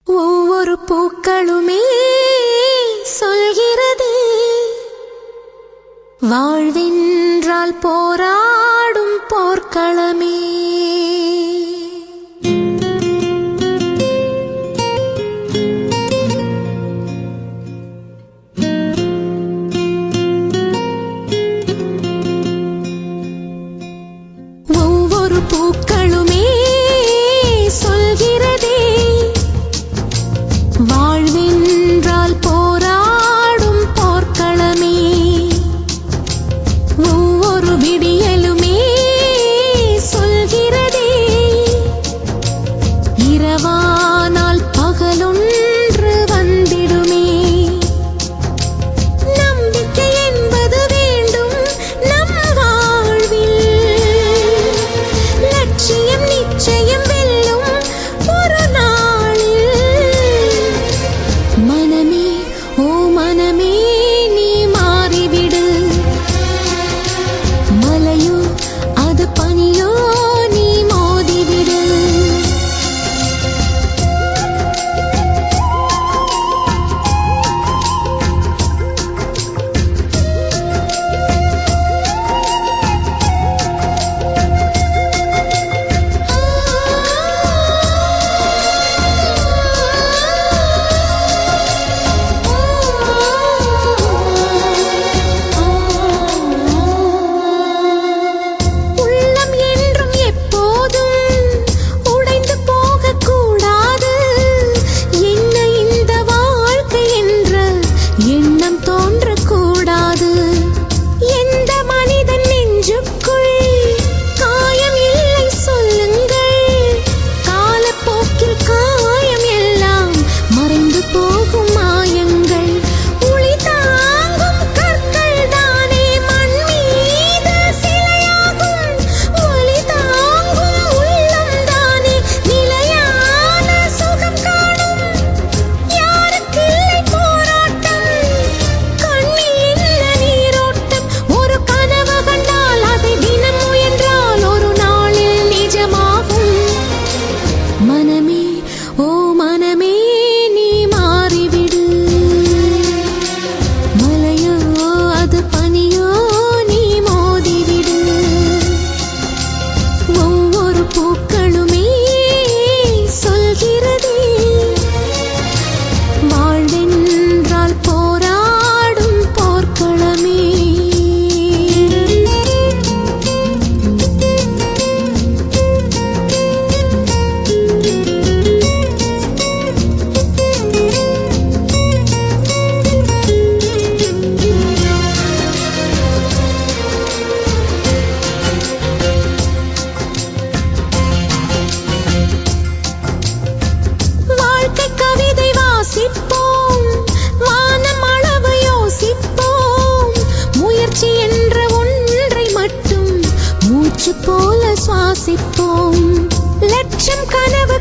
ஒவ்வொரு பூக்களுமே சொல்கிறது வாழ்வென்றால் போராடும் போர்க்களமே. ஒவ்வொரு பூக்களுமே சொல்கிறதே வாழ்வென்றால் போராடும் போர்க்களமே. ஒவ்வொரு விடியலுமே சொல்கிறதே இரவானால் பகலொன்று வந்திடுமே. நம்பிக்கை என்பது வேண்டும் நம் வாழ்வில், லட்சியம் நிச்சயம் வெல்லும் ஒரு நாளில். மனமே ஓ மனமே நீ மாறிவிடு, மலையோ அது பனியோ நீ மோதிவிடு. உள்ளம் என்றும் எப்போதும் உடைந்து போகக்கூடாது. என்ன இந்த வாழ்க்கை என்ற எண்ணம் தோன்றக்கூடாது. எந்த மனிதன் நெஞ்சுக்குள் காயம் இல்லை சொல்லுங்கள். காலப்போக்கில் காயம் எல்லாம் மறைந்து போகும் மாயங்கள். ஒளி தாங்கும் கற்கள் தானே மண் மீது சிலையாகும். ஒளி தாங்கும் உள்ளம் தானே நிலையான சுகம் காணும். யாருக்கில்லை போராட்டம், கண்ணில் என்ன நீரோட்டம். ஒரு கனவு கண்டால் அதை தினம் முயன்றால் ஒரு நாளில் நிஜமாகும். மனமே ஓ மனமே நீ மாறிவிடு, மலையோ அது பனியோ நீ மோதிவிடு. ஒவ்வொரு பூக்களுமே சொல்கிறதே வாழ்வென்றால் போராடும் போர்க்களமே. வாழ்க்கை கவிதை வாசிப்போம், வானம் அளவு யோசிப்போம். முயற்சி என்ற ஒன்றை மட்டும் மூச்சு போல சுவாசிப்போம். லட்சம் கனவு